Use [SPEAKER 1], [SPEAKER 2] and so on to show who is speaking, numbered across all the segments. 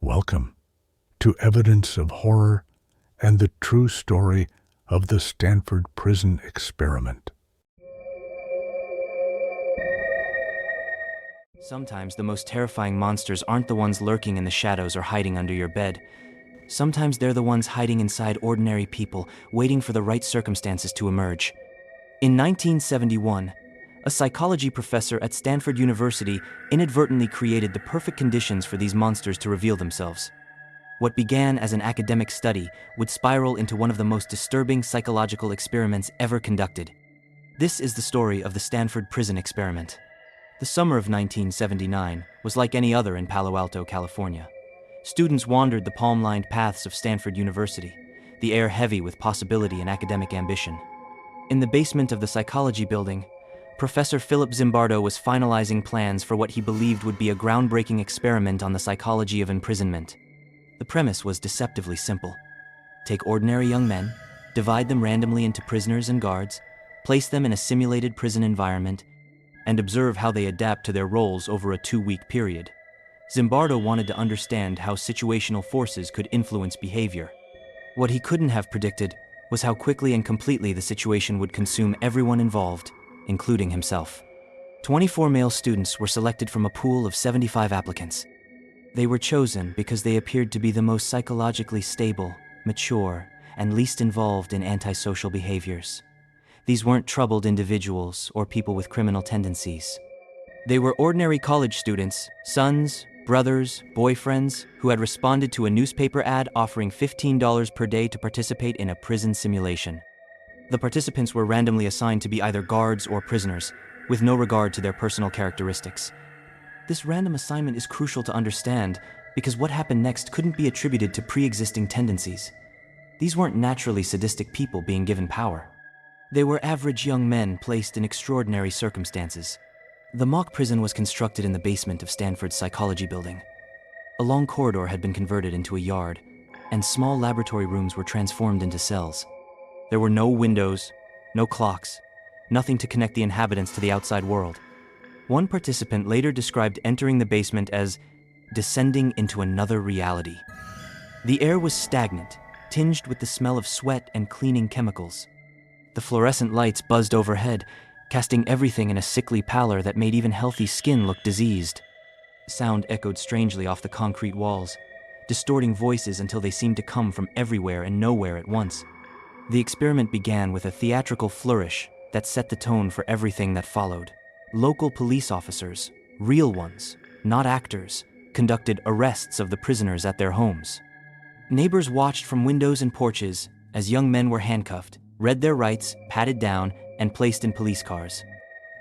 [SPEAKER 1] Welcome to Evidence of Horror and the True Story of the Stanford Prison Experiment.
[SPEAKER 2] Sometimes the most terrifying monsters aren't the ones lurking in the shadows or hiding under your bed. Sometimes they're the ones hiding inside ordinary people, waiting for the right circumstances to emerge. In 1971, a psychology professor at Stanford University inadvertently created the perfect conditions for these monsters to reveal themselves. What began as an academic study would spiral into one of the most disturbing psychological experiments ever conducted. This is the story of the Stanford Prison Experiment. The summer of 1979 was like any other in Palo Alto, California. Students wandered the palm-lined paths of Stanford University, the air heavy with possibility and academic ambition. In the basement of the psychology building, Professor Philip Zimbardo was finalizing plans for what he believed would be a groundbreaking experiment on the psychology of imprisonment. The premise was deceptively simple. Take ordinary young men, divide them randomly into prisoners and guards, place them in a simulated prison environment, and observe how they adapt to their roles over a 2-week period. Zimbardo wanted to understand how situational forces could influence behavior. What he couldn't have predicted was how quickly and completely the situation would consume everyone involved, including himself. 24 male students were selected from a pool of 75 applicants. They were chosen because they appeared to be the most psychologically stable, mature, and least involved in antisocial behaviors. These weren't troubled individuals or people with criminal tendencies. They were ordinary college students, sons, brothers, boyfriends, who had responded to a newspaper ad offering $15 per day to participate in a prison simulation. The participants were randomly assigned to be either guards or prisoners, with no regard to their personal characteristics. This random assignment is crucial to understand because what happened next couldn't be attributed to pre-existing tendencies. These weren't naturally sadistic people being given power. They were average young men placed in extraordinary circumstances. The mock prison was constructed in the basement of Stanford's psychology building. A long corridor had been converted into a yard, and small laboratory rooms were transformed into cells. There were no windows, no clocks, nothing to connect the inhabitants to the outside world. One participant later described entering the basement as descending into another reality. The air was stagnant, tinged with the smell of sweat and cleaning chemicals. The fluorescent lights buzzed overhead, casting everything in a sickly pallor that made even healthy skin look diseased. Sound echoed strangely off the concrete walls, distorting voices until they seemed to come from everywhere and nowhere at once. The experiment began with a theatrical flourish that set the tone for everything that followed. Local police officers, real ones, not actors, conducted arrests of the prisoners at their homes. Neighbors watched from windows and porches as young men were handcuffed, read their rights, patted down, and placed in police cars.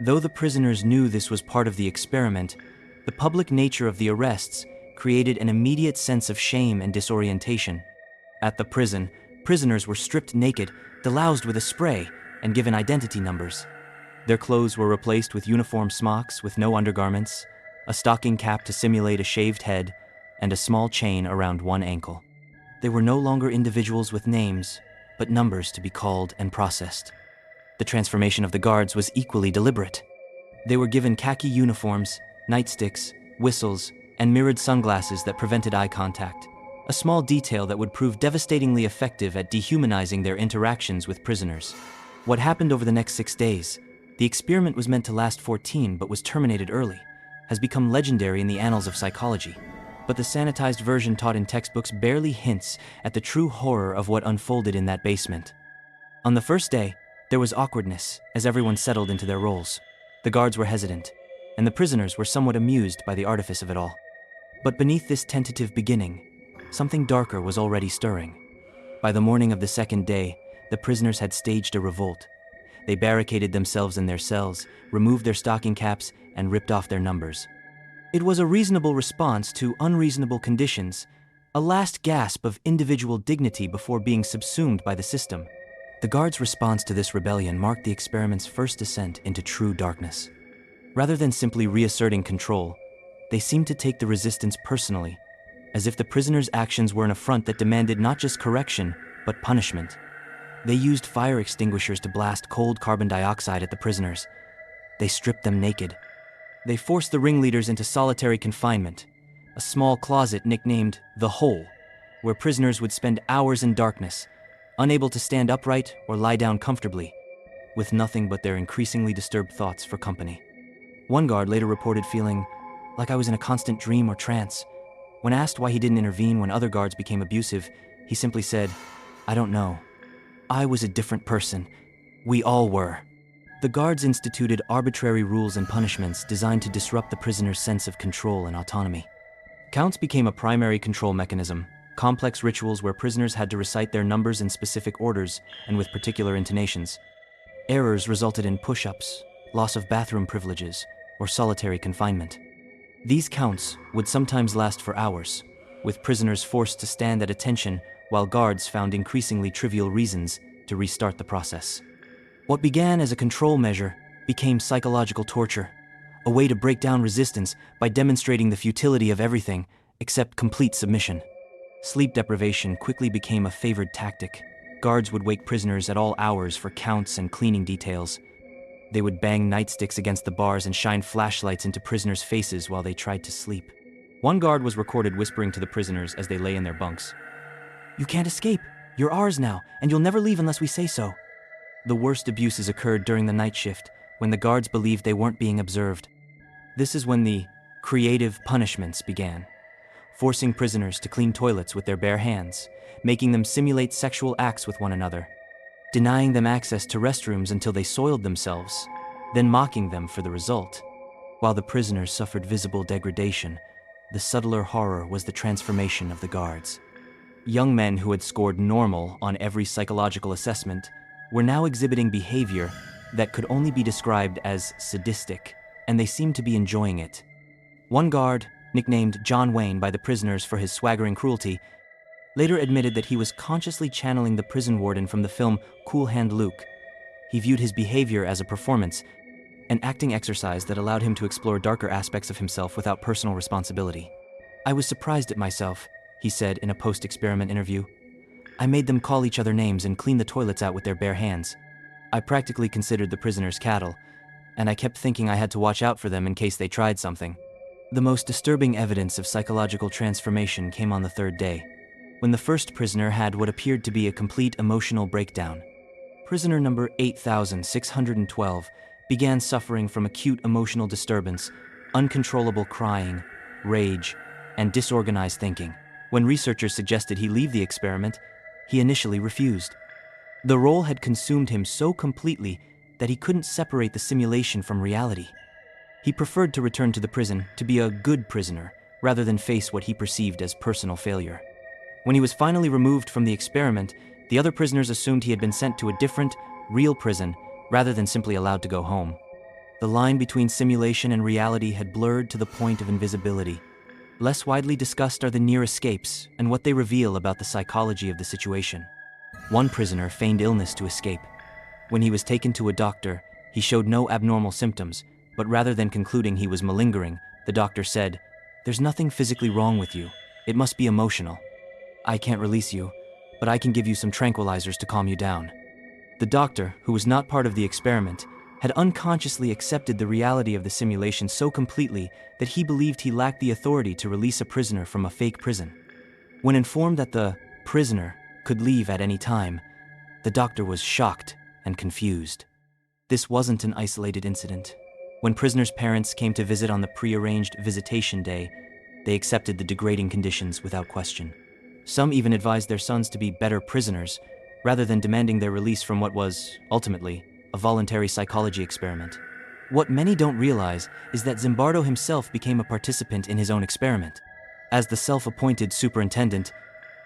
[SPEAKER 2] Though the prisoners knew this was part of the experiment, the public nature of the arrests created an immediate sense of shame and disorientation. At the prison, prisoners were stripped naked, deloused with a spray, and given identity numbers. Their clothes were replaced with uniform smocks with no undergarments, a stocking cap to simulate a shaved head, and a small chain around one ankle. They were no longer individuals with names, but numbers to be called and processed. The transformation of the guards was equally deliberate. They were given khaki uniforms, nightsticks, whistles, and mirrored sunglasses that prevented eye contact, a small detail that would prove devastatingly effective at dehumanizing their interactions with prisoners. What happened over the next 6 days? The experiment was meant to last 14 but was terminated early, has become legendary in the annals of psychology. But the sanitized version taught in textbooks barely hints at the true horror of what unfolded in that basement. On the first day, there was awkwardness as everyone settled into their roles. The guards were hesitant, and the prisoners were somewhat amused by the artifice of it all. But beneath this tentative beginning, something darker was already stirring. By the morning of the second day, the prisoners had staged a revolt. They barricaded themselves in their cells, removed their stocking caps, and ripped off their numbers. It was a reasonable response to unreasonable conditions, a last gasp of individual dignity before being subsumed by the system. The guards' response to this rebellion marked the experiment's first descent into true darkness. Rather than simply reasserting control, they seemed to take the resistance personally, as if the prisoners' actions were an affront that demanded not just correction, but punishment. They used fire extinguishers to blast cold carbon dioxide at the prisoners. They stripped them naked. They forced the ringleaders into solitary confinement, a small closet nicknamed the Hole, where prisoners would spend hours in darkness, unable to stand upright or lie down comfortably, with nothing but their increasingly disturbed thoughts for company. One guard later reported feeling like I was in a constant dream or trance. When asked why he didn't intervene when other guards became abusive, he simply said, "I don't know. I was a different person. We all were." The guards instituted arbitrary rules and punishments designed to disrupt the prisoner's sense of control and autonomy. Counts became a primary control mechanism, complex rituals where prisoners had to recite their numbers in specific orders and with particular intonations. Errors resulted in push-ups, loss of bathroom privileges, or solitary confinement. These counts would sometimes last for hours, with prisoners forced to stand at attention while guards found increasingly trivial reasons to restart the process. What began as a control measure became psychological torture, a way to break down resistance by demonstrating the futility of everything except complete submission. Sleep deprivation quickly became a favored tactic. Guards would wake prisoners at all hours for counts and cleaning details. They would bang nightsticks against the bars and shine flashlights into prisoners' faces while they tried to sleep. One guard was recorded whispering to the prisoners as they lay in their bunks, "You can't escape. You're ours now, and you'll never leave unless we say so." The worst abuses occurred during the night shift, when the guards believed they weren't being observed. This is when the creative punishments began, forcing prisoners to clean toilets with their bare hands, making them simulate sexual acts with one another, denying them access to restrooms until they soiled themselves, then mocking them for the result. While the prisoners suffered visible degradation, the subtler horror was the transformation of the guards. Young men who had scored normal on every psychological assessment were now exhibiting behavior that could only be described as sadistic, and they seemed to be enjoying it. One guard, nicknamed John Wayne by the prisoners for his swaggering cruelty, later admitted that he was consciously channeling the prison warden from the film Cool Hand Luke. He viewed his behavior as a performance, an acting exercise that allowed him to explore darker aspects of himself without personal responsibility. "I was surprised at myself," he said in a post-experiment interview. "I made them call each other names and clean the toilets out with their bare hands. I practically considered the prisoners cattle, and I kept thinking I had to watch out for them in case they tried something." The most disturbing evidence of psychological transformation came on the third day, when the first prisoner had what appeared to be a complete emotional breakdown. Prisoner number 8612 began suffering from acute emotional disturbance, uncontrollable crying, rage, and disorganized thinking. When researchers suggested he leave the experiment, he initially refused. The role had consumed him so completely that he couldn't separate the simulation from reality. He preferred to return to the prison to be a good prisoner rather than face what he perceived as personal failure. When he was finally removed from the experiment, the other prisoners assumed he had been sent to a different, real prison rather than simply allowed to go home. The line between simulation and reality had blurred to the point of invisibility. Less widely discussed are the near escapes and what they reveal about the psychology of the situation. One prisoner feigned illness to escape. When he was taken to a doctor, he showed no abnormal symptoms, but rather than concluding he was malingering, the doctor said, "There's nothing physically wrong with you. It must be emotional. I can't release you, but I can give you some tranquilizers to calm you down." The doctor, who was not part of the experiment, had unconsciously accepted the reality of the simulation so completely that he believed he lacked the authority to release a prisoner from a fake prison. When informed that the prisoner could leave at any time, the doctor was shocked and confused. This wasn't an isolated incident. When prisoners' parents came to visit on the pre-arranged visitation day, they accepted the degrading conditions without question. Some even advised their sons to be better prisoners, rather than demanding their release from what was, ultimately, a voluntary psychology experiment. What many don't realize is that Zimbardo himself became a participant in his own experiment. As the self-appointed superintendent,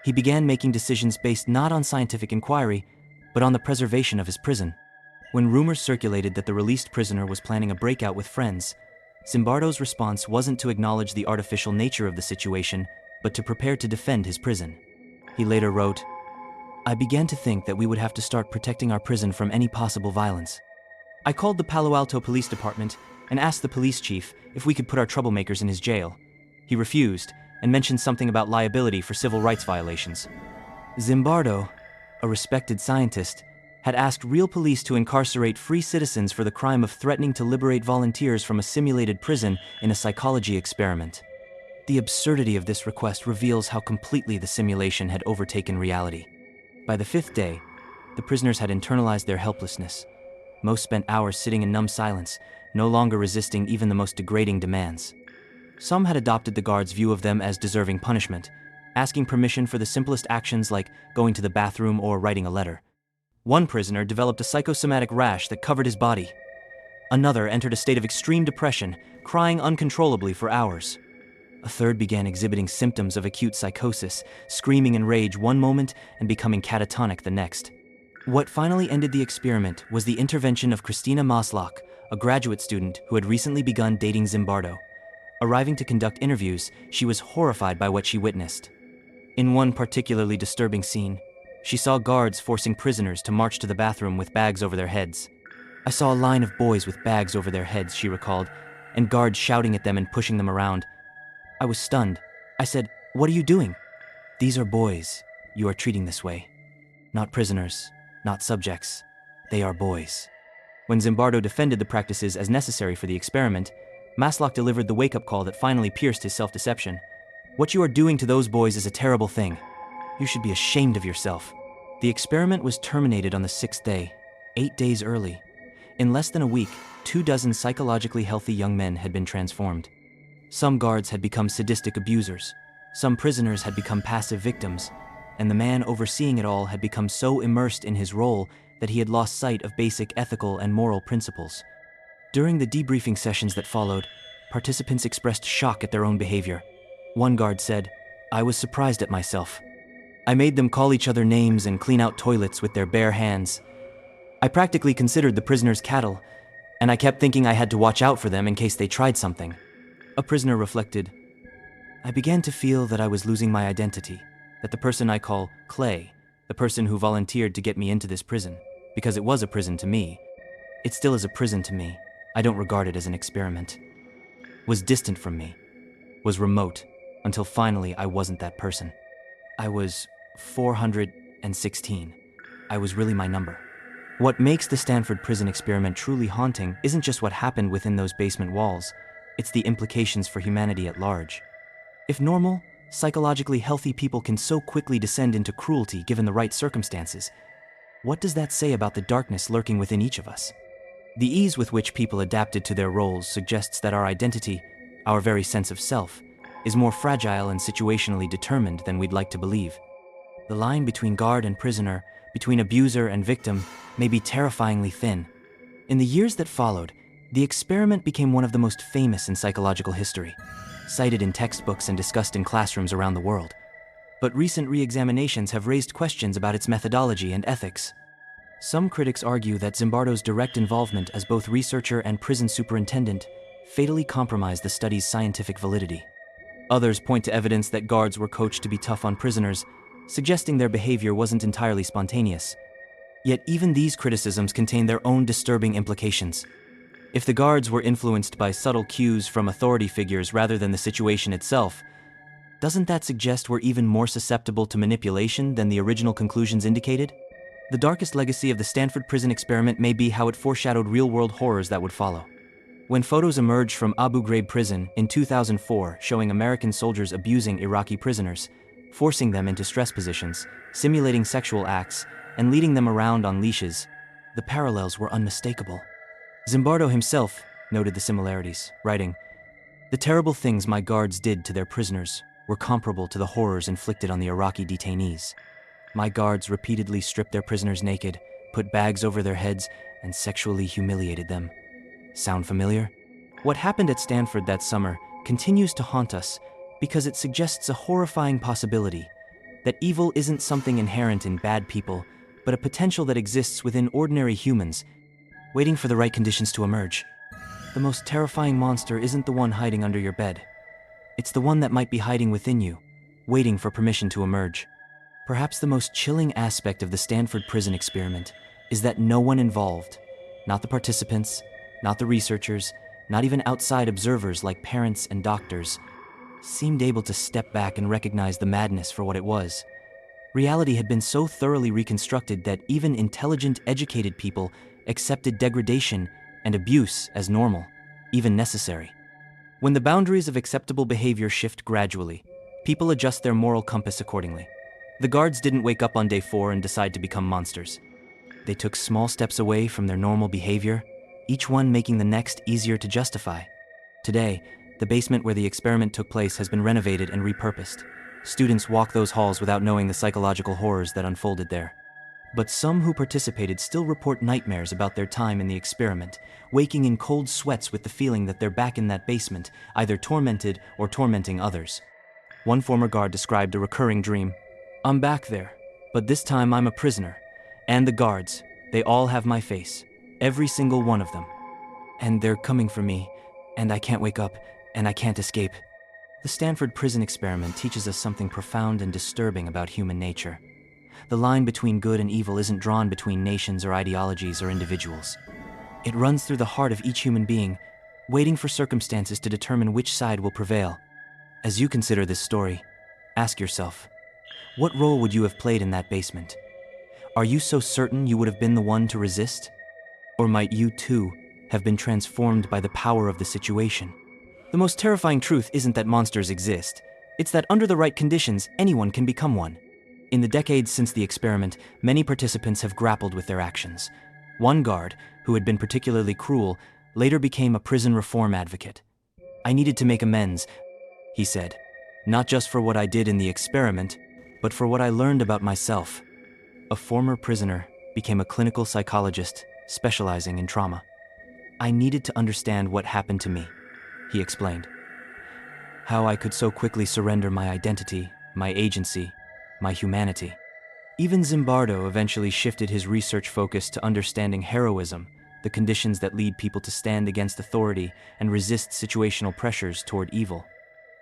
[SPEAKER 2] he began making decisions based not on scientific inquiry, but on the preservation of his prison. When rumors circulated that the released prisoner was planning a breakout with friends, Zimbardo's response wasn't to acknowledge the artificial nature of the situation, but to prepare to defend his prison. He later wrote, "I began to think that we would have to start protecting our prison from any possible violence. I called the Palo Alto Police Department and asked the police chief if we could put our troublemakers in his jail. He refused and mentioned something about liability for civil rights violations." Zimbardo, a respected scientist, had asked real police to incarcerate free citizens for the crime of threatening to liberate volunteers from a simulated prison in a psychology experiment. The absurdity of this request reveals how completely the simulation had overtaken reality. By the 5th day, the prisoners had internalized their helplessness. Most spent hours sitting in numb silence, no longer resisting even the most degrading demands. Some had adopted the guards' view of them as deserving punishment, asking permission for the simplest actions like going to the bathroom or writing a letter. One prisoner developed a psychosomatic rash that covered his body. Another entered a state of extreme depression, crying uncontrollably for hours. A third began exhibiting symptoms of acute psychosis, screaming in rage one moment and becoming catatonic the next. What finally ended the experiment was the intervention of Christina Maslach, a graduate student who had recently begun dating Zimbardo. Arriving to conduct interviews, she was horrified by what she witnessed. In one particularly disturbing scene, she saw guards forcing prisoners to march to the bathroom with bags over their heads. "I saw a line of boys with bags over their heads," she recalled, "and guards shouting at them and pushing them around. I was stunned. I said, 'What are you doing?' 'These are boys. You are treating this way. Not prisoners, not subjects. They are boys.'" When Zimbardo defended the practices as necessary for the experiment, Maslach delivered the wake-up call that finally pierced his self-deception. "What you are doing to those boys is a terrible thing. You should be ashamed of yourself." The experiment was terminated on the 6th day, 8 days early. In less than a week, 24 psychologically healthy young men had been transformed. Some guards had become sadistic abusers, some prisoners had become passive victims, and the man overseeing it all had become so immersed in his role that he had lost sight of basic ethical and moral principles. During the debriefing sessions that followed, participants expressed shock at their own behavior. One guard said, "I was surprised at myself. I made them call each other names and clean out toilets with their bare hands. I practically considered the prisoners cattle, and I kept thinking I had to watch out for them in case they tried something." A prisoner reflected, "I began to feel that I was losing my identity, that the person I call Clay, the person who volunteered to get me into this prison, because it was a prison to me, it still is a prison to me, I don't regard it as an experiment, was distant from me, was remote, until finally I wasn't that person. I was 416. I was really my number." What makes the Stanford prison experiment truly haunting isn't just what happened within those basement walls, it's the implications for humanity at large. If normal, psychologically healthy people can so quickly descend into cruelty given the right circumstances, what does that say about the darkness lurking within each of us? The ease with which people adapted to their roles suggests that our identity, our very sense of self, is more fragile and situationally determined than we'd like to believe. The line between guard and prisoner, between abuser and victim, may be terrifyingly thin. In the years that followed, the experiment became one of the most famous in psychological history, cited in textbooks and discussed in classrooms around the world. But recent re-examinations have raised questions about its methodology and ethics. Some critics argue that Zimbardo's direct involvement as both researcher and prison superintendent fatally compromised the study's scientific validity. Others point to evidence that guards were coached to be tough on prisoners, suggesting their behavior wasn't entirely spontaneous. Yet even these criticisms contain their own disturbing implications. If the guards were influenced by subtle cues from authority figures rather than the situation itself, doesn't that suggest we're even more susceptible to manipulation than the original conclusions indicated? The darkest legacy of the Stanford prison experiment may be how it foreshadowed real-world horrors that would follow. When photos emerged from Abu Ghraib prison in 2004 showing American soldiers abusing Iraqi prisoners, forcing them into stress positions, simulating sexual acts, and leading them around on leashes, the parallels were unmistakable. Zimbardo himself noted the similarities, writing, "The terrible things my guards did to their prisoners were comparable to the horrors inflicted on the Iraqi detainees. My guards repeatedly stripped their prisoners naked, put bags over their heads, and sexually humiliated them." Sound familiar? What happened at Stanford that summer continues to haunt us because it suggests a horrifying possibility that evil isn't something inherent in bad people, but a potential that exists within ordinary humans, waiting for the right conditions to emerge. The most terrifying monster isn't the one hiding under your bed. It's the one that might be hiding within you, waiting for permission to emerge. Perhaps the most chilling aspect of the Stanford prison experiment is that no one involved, not the participants, not the researchers, not even outside observers like parents and doctors, seemed able to step back and recognize the madness for what it was. Reality had been so thoroughly reconstructed that even intelligent, educated people accepted degradation and abuse as normal, even necessary. When the boundaries of acceptable behavior shift gradually, people adjust their moral compass accordingly. The guards didn't wake up on day 4 and decide to become monsters. They took small steps away from their normal behavior, each one making the next easier to justify. Today, the basement where the experiment took place has been renovated and repurposed. Students walk those halls without knowing the psychological horrors that unfolded there. But some who participated still report nightmares about their time in the experiment, waking in cold sweats with the feeling that they're back in that basement, either tormented or tormenting others. One former guard described a recurring dream. "I'm back there, but this time I'm a prisoner. And the guards, they all have my face. Every single one of them. And they're coming for me, and I can't wake up, and I can't escape." The Stanford prison experiment teaches us something profound and disturbing about human nature. The line between good and evil isn't drawn between nations or ideologies or individuals. It runs through the heart of each human being, waiting for circumstances to determine which side will prevail. As you consider this story, ask yourself, what role would you have played in that basement? Are you so certain you would have been the one to resist? Or might you, too, have been transformed by the power of the situation? The most terrifying truth isn't that monsters exist. It's that under the right conditions, anyone can become one. In the decades since the experiment, many participants have grappled with their actions. One guard, who had been particularly cruel, later became a prison reform advocate. "I needed to make amends," he said, "not just for what I did in the experiment, but for what I learned about myself." A former prisoner became a clinical psychologist specializing in trauma. "I needed to understand what happened to me," he explained. "How I could so quickly surrender my identity, my agency, my humanity." Even Zimbardo eventually shifted his research focus to understanding heroism, the conditions that lead people to stand against authority and resist situational pressures toward evil.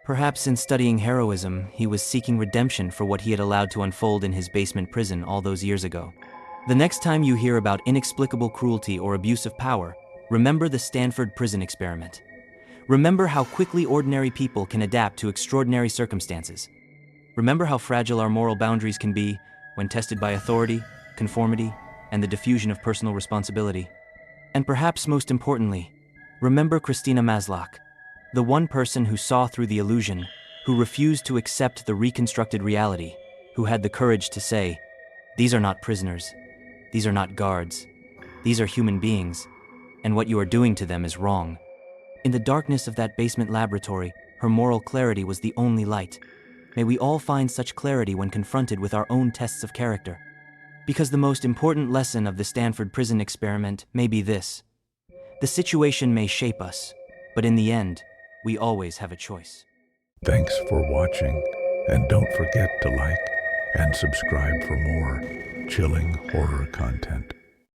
[SPEAKER 2] Perhaps in studying heroism, he was seeking redemption for what he had allowed to unfold in his basement prison all those years ago. The next time you hear about inexplicable cruelty or abuse of power, remember the Stanford prison experiment. Remember how quickly ordinary people can adapt to extraordinary circumstances. Remember how fragile our moral boundaries can be when tested by authority, conformity, and the diffusion of personal responsibility. And perhaps most importantly, remember Christina Maslach, the one person who saw through the illusion, who refused to accept the reconstructed reality, who had the courage to say, "These are not prisoners. These are not guards. These are human beings, and what you are doing to them is wrong." In the darkness of that basement laboratory, her moral clarity was the only light. May we all find such clarity when confronted with our own tests of character. Because the most important lesson of the Stanford prison experiment may be this: the situation may shape us, but in the end, we always have a choice.
[SPEAKER 1] Thanks for watching, and don't forget to like and subscribe for more chilling horror content.